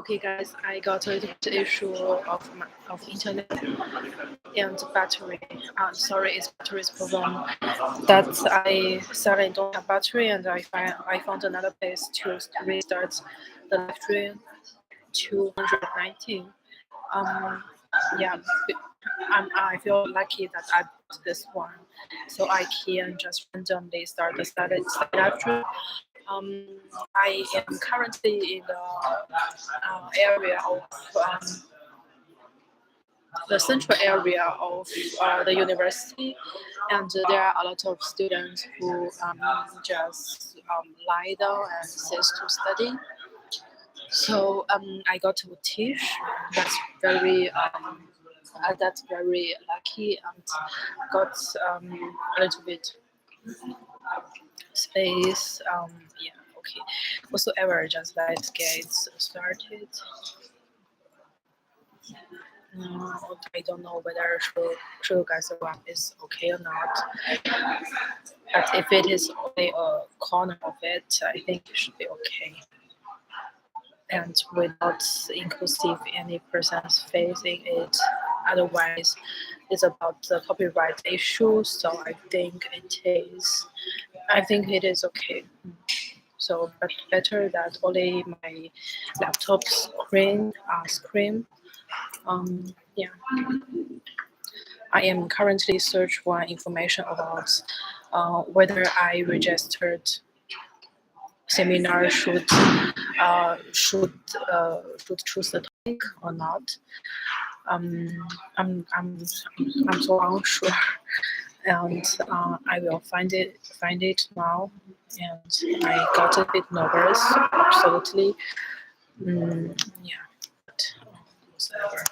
Okay, guys, I got a little bit issue of internet and battery. Sorry, it's battery's problem. That I suddenly don't have battery, and I found another place to restart the live stream 219. Yeah, I feel lucky that I bought this one, so I can just randomly start the live stream. I am currently in the area of the central area of the university, and there are a lot of students who just lie down and sit to study. So I got to teach. That's that's very lucky, and got a little bit space. Yeah, okay. Whatsoever, just let's get started. I don't know whether show guys around is okay or not. But if it is only a corner of it, I think it should be okay. And without inclusive any person's face in it. Otherwise, it's about the copyright issue. So I think it is. I think it is okay. So, but better that only my laptop screen. Yeah. I am currently search for information about whether I registered seminar should choose the topic or not. I'm so unsure, and I will find it now. And I got a bit nervous, absolutely. Yeah, but whatever.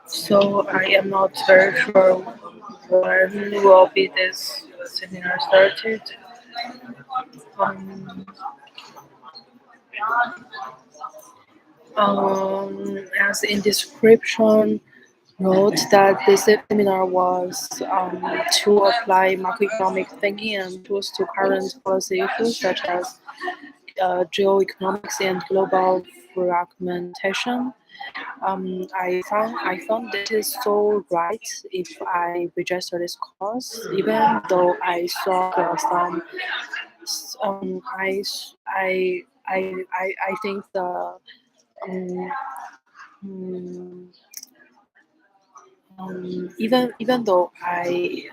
So I am not very sure when will be this seminar started. As in description, wrote that this seminar was to apply macroeconomic thinking and tools to current policy issues such as geoeconomics and global fragmentation. I found that is so right if I register this course, even though I saw there are some I think the um, mm, even though I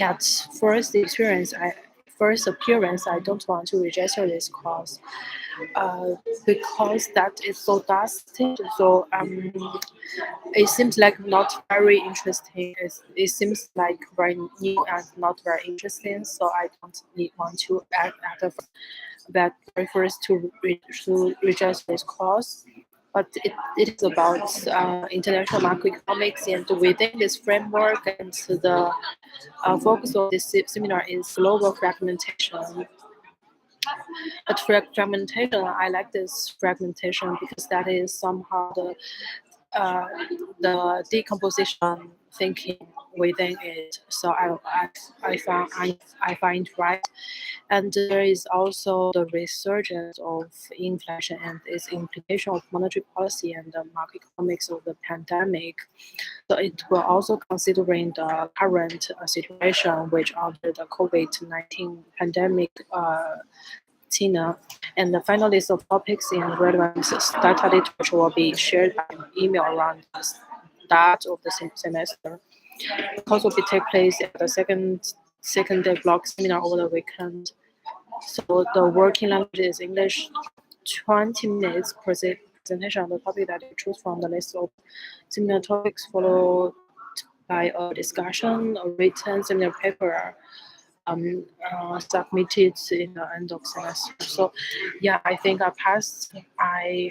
at first appearance I don't want to register this course because that is so dusty. So it seems like not very interesting. It seems like very new and not very interesting. So I don't want to add that refers to register this course. But it is about international macroeconomics, and within this framework, and the focus of this seminar is global fragmentation. But fragmentation, I like this fragmentation because that is somehow uh, the decomposition thinking within it. So I find right. And there is also the resurgence of inflation and its implication of monetary policy and the macroeconomics of the pandemic. So it will also considering the current situation, which under the COVID-19 pandemic. Tina, and the final list of topics and relevant data literature will be shared by email around the start of the semester. The course will take place at the second day block seminar over the weekend. So the working language is English. 20 minutes presentation on the topic that you choose from the list of seminar topics, followed by a discussion, a written seminar paper submitted in the end of semester. So yeah, I think I passed. I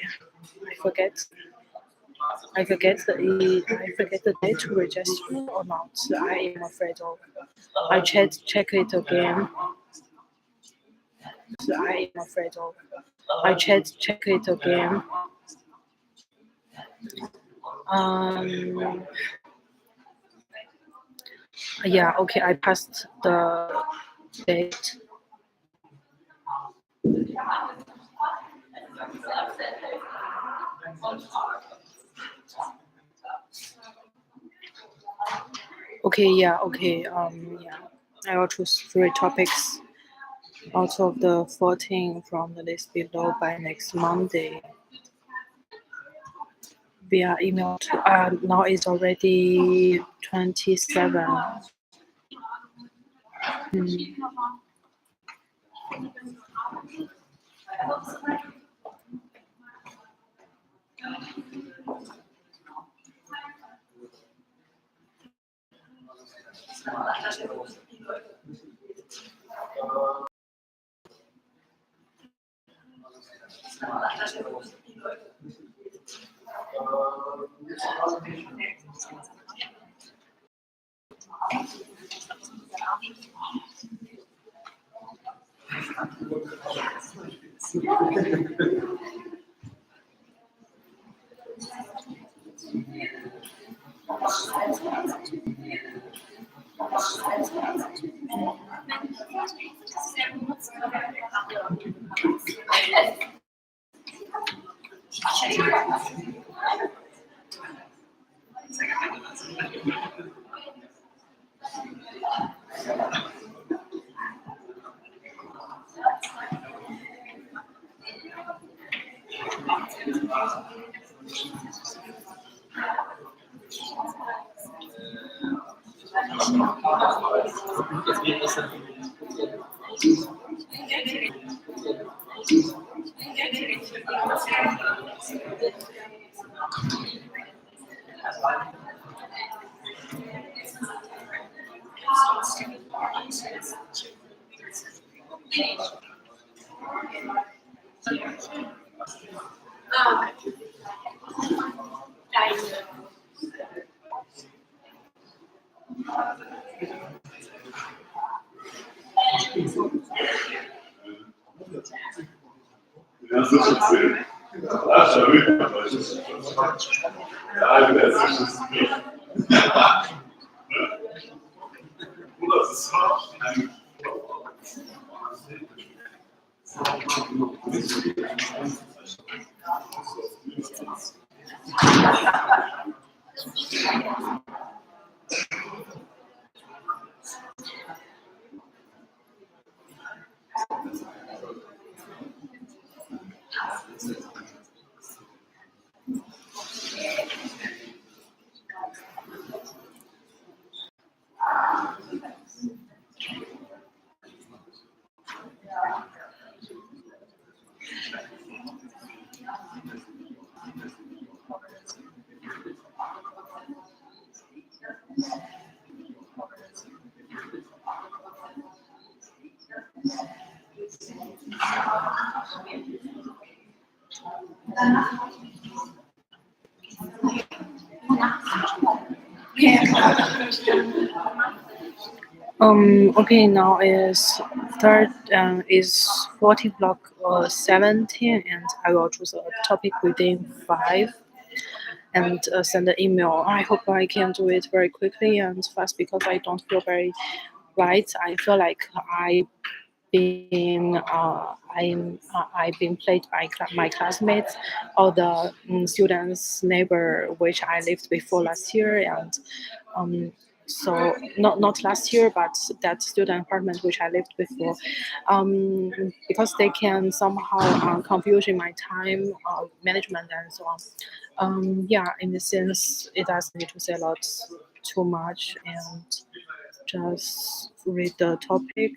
forget the date to register or not. I am afraid of. I check it again. So I am afraid of. I check it again. Um, yeah, okay, I passed the date. Okay, yeah, okay, yeah. I will choose 3 topics out of the 14 from the list below by next Monday via email. Now it's already 27. Okay, now is 40 block 17, and I will choose a topic within 5 and send an email. I hope I can do it very quickly and fast because I don't feel very right. I feel like I've been played by my classmates or the students' neighbor which I lived before last year, and so not last year but that student apartment which I lived before, because they can somehow confuse in my time management and so on. Yeah, in the sense it doesn't need to say a lot too much and just read the topic.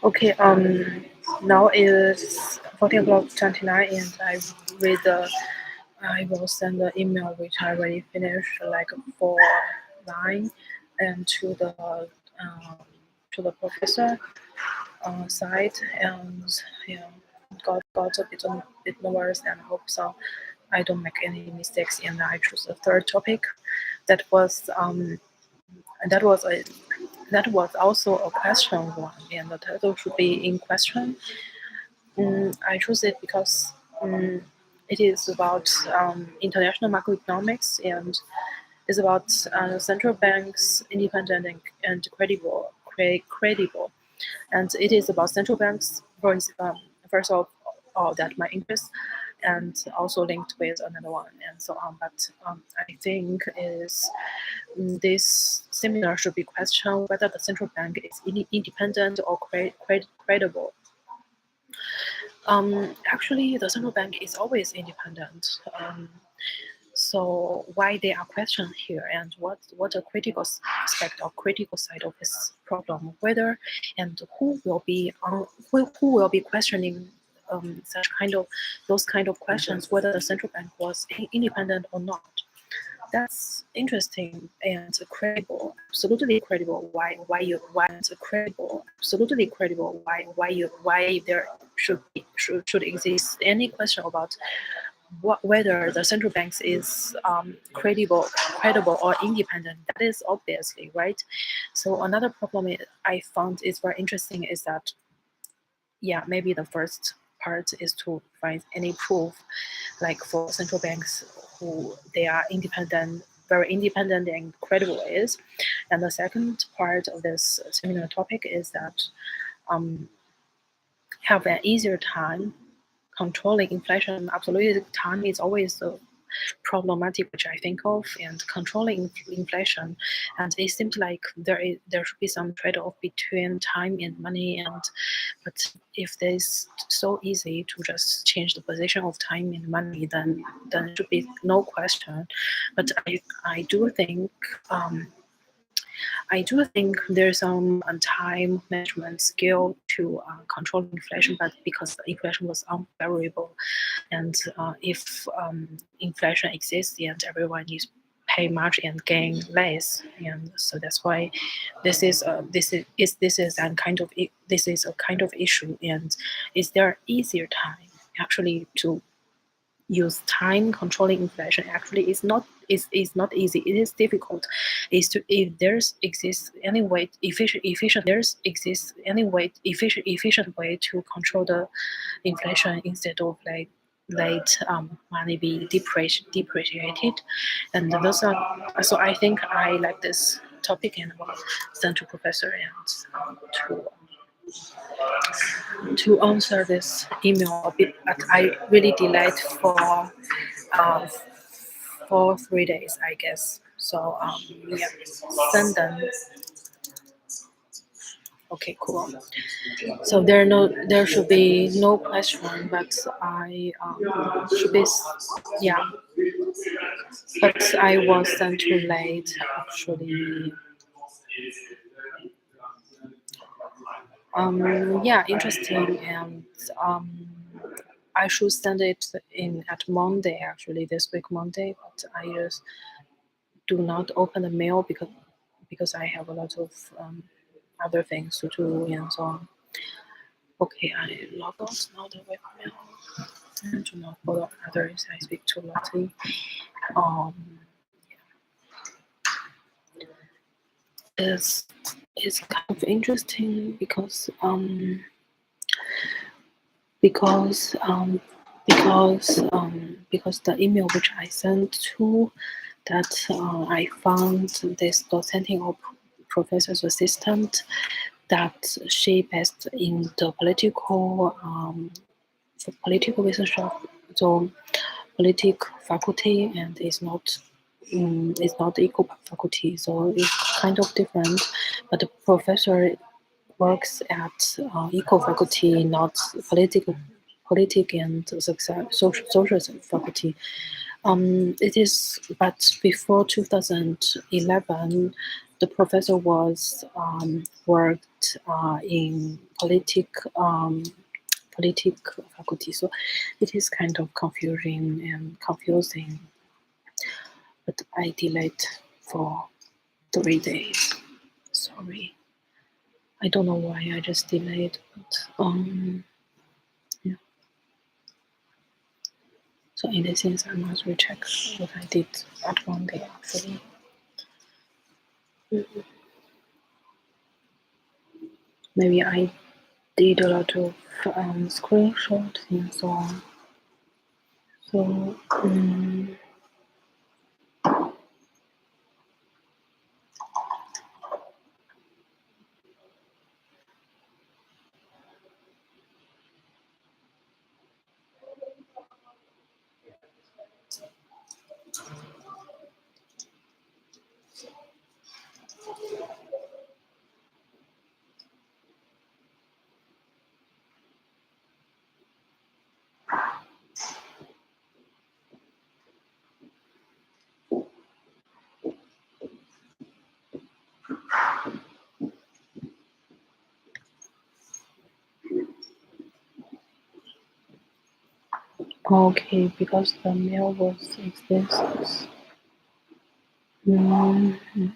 Okay, now is 14 o'clock 29 and I will send the email which I already finished like for 9 and to the professor side and yeah got a bit nervous and hope so I don't make any mistakes and I choose the third topic that was that was a that was also a question one and the title should be in question. I chose it because it is about international macroeconomics and is about central banks independent and credible, and it is about central banks. First of or that my interest, and also linked with another one and so on. But I think is this seminar should be questioned whether the central bank is independent or credible. Actually, the central bank is always independent. So why they are questioned here, and what a critical aspect or critical side of this problem, whether and who will be who will be questioning those kind of questions, whether the central bank was independent or not. That's interesting and credible, absolutely credible. Why it's credible, absolutely credible. Why there should exist any question about whether the central banks is credible or independent. That is obviously right. So another problem I found is very interesting is that, yeah, maybe the first part is to find any proof, like for central banks who they are independent, very independent and credible is. And the second part of this seminar topic is that have an easier time controlling inflation. Absolutely, time is always the problematic which I think of, and controlling inflation. And it seems like there should be some trade-off between time and money. And but if there's so easy to just change the position of time and money, then it should be no question. But I do think. I do think there's some time management skill to control inflation, but because the inflation was unbearable, and if inflation exists and everyone is pay much and gain less, and so that's why this is a kind of issue. And is there easier time actually to use time controlling inflation? Actually is not easy. It is difficult. Is to if there's exists any way efficient way to control the inflation instead of like let money be depreciated. And those are, so I think I like this topic and will send to professor and to answer this email a bit, but I really delayed uh, for 3 days, I guess. So yeah, send them. Okay, cool. So there should be no question, but I should be, yeah. But I was sent too late actually. Yeah, interesting, and I should send it in at Monday, actually this week Monday, but I just do not open the mail because I have a lot of other things to do and so on. Okay, I log out now the webmail and do not follow others. I speak too loudly. Um, it's kind of interesting because the email which I sent to that I found this docenting or professor's assistant that she based in the political wissenschaft, so politics faculty, and it's not the eco faculty, so it's kind of different. But the professor works at eco faculty, not political and social faculty. It is, but before 2011, the professor was worked in politic faculty, so it is kind of confusing. But I delayed for 3 days. Sorry, I don't know why I just delayed, but yeah. So in this sense, I must recheck what I did at one day actually. Maybe I did a lot of screenshots and so on. So Okay, because the mail was expensive. Mm-hmm.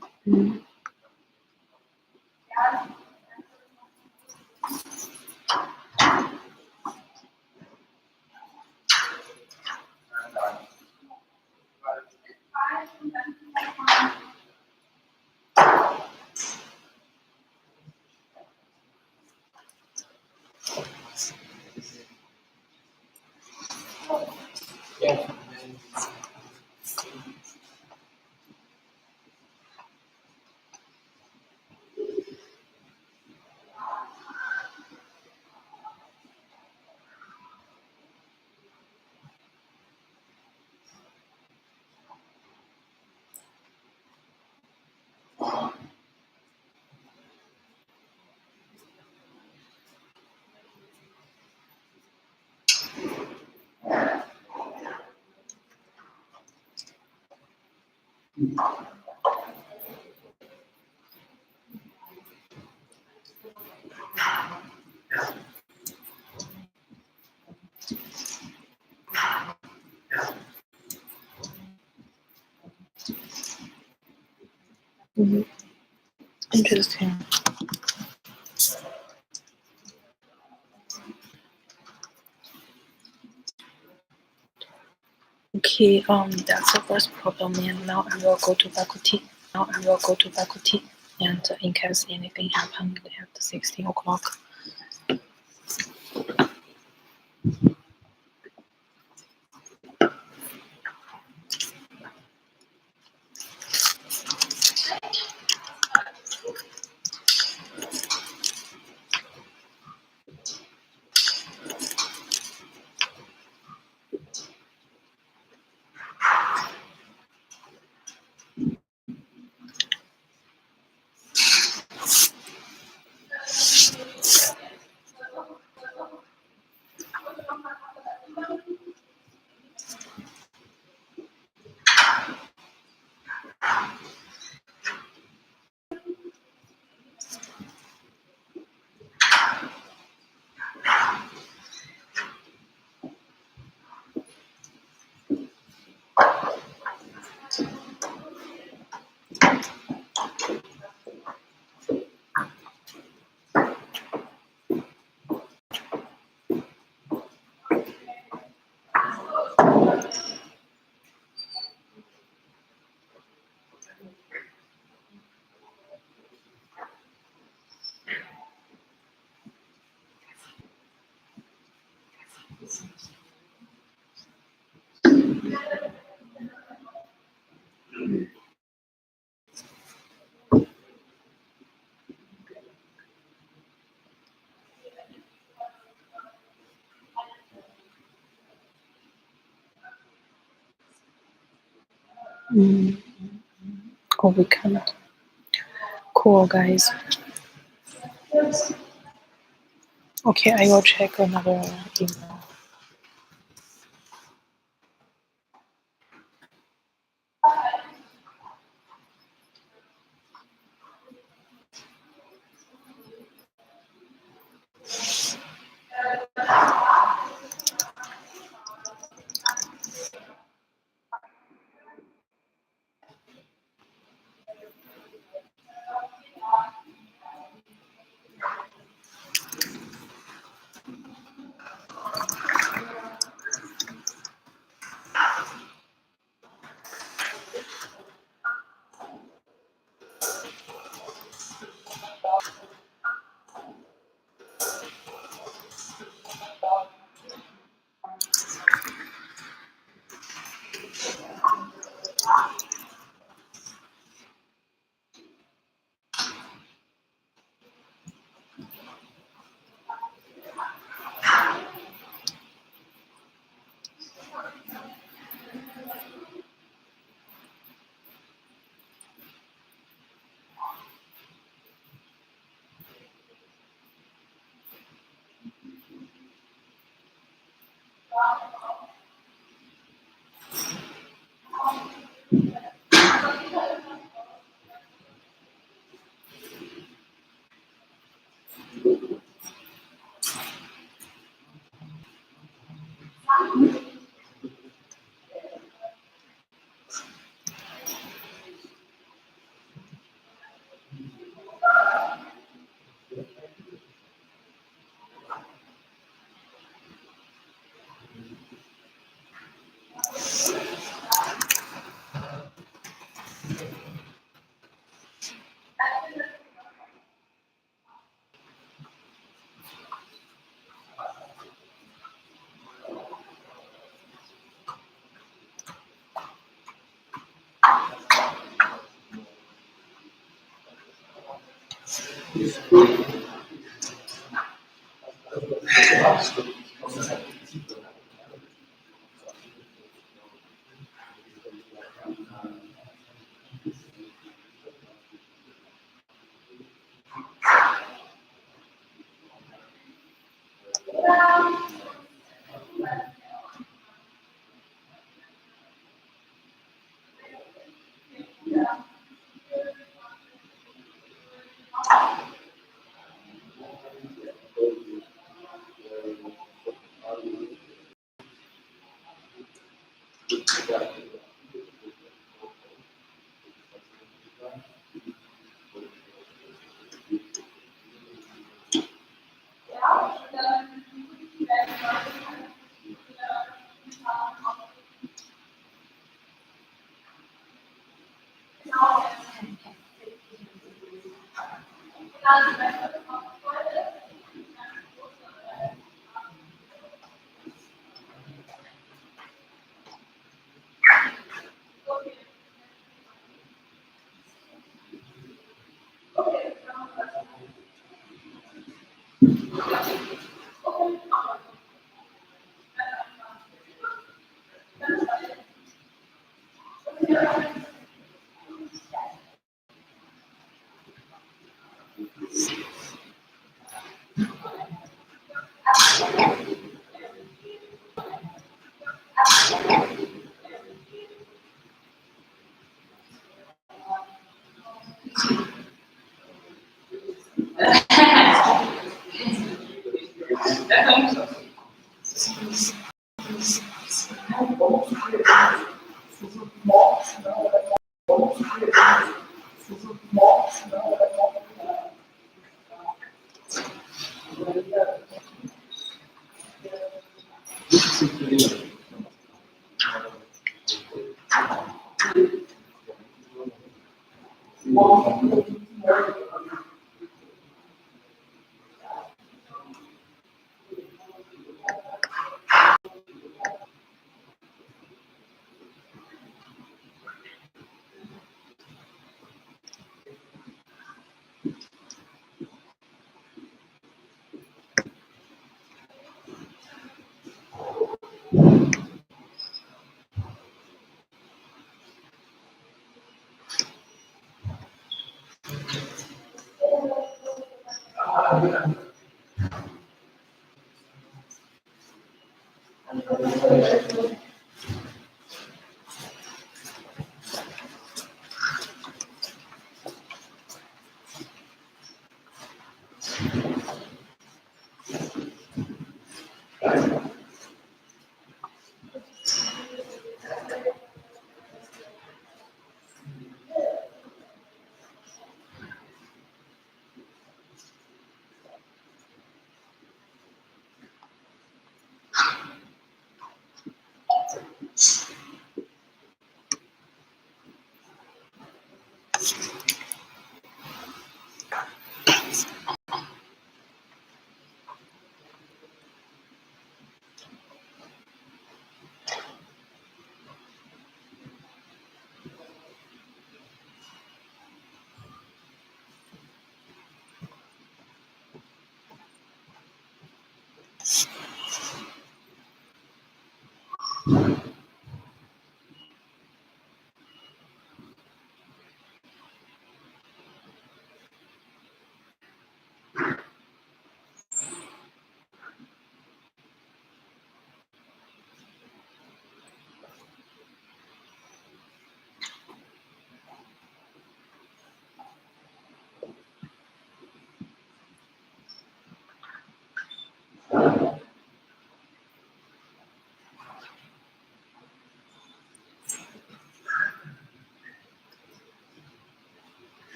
Mm-hmm. Interesting. Okay, that's the first problem, and now I will go to faculty. And in case anything happened at 16 o'clock. Mm. Oh, we can't. Cool, guys. Okay, I will check another email.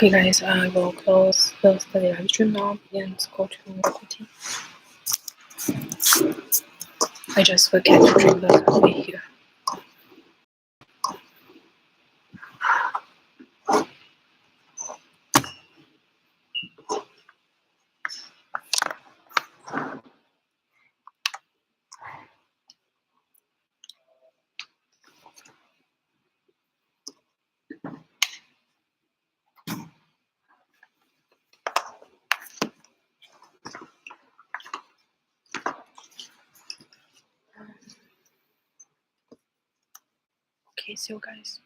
Okay, guys, I will close the study live stream now and go to tea. I just forget to drink the coffee here. Okay, see you guys.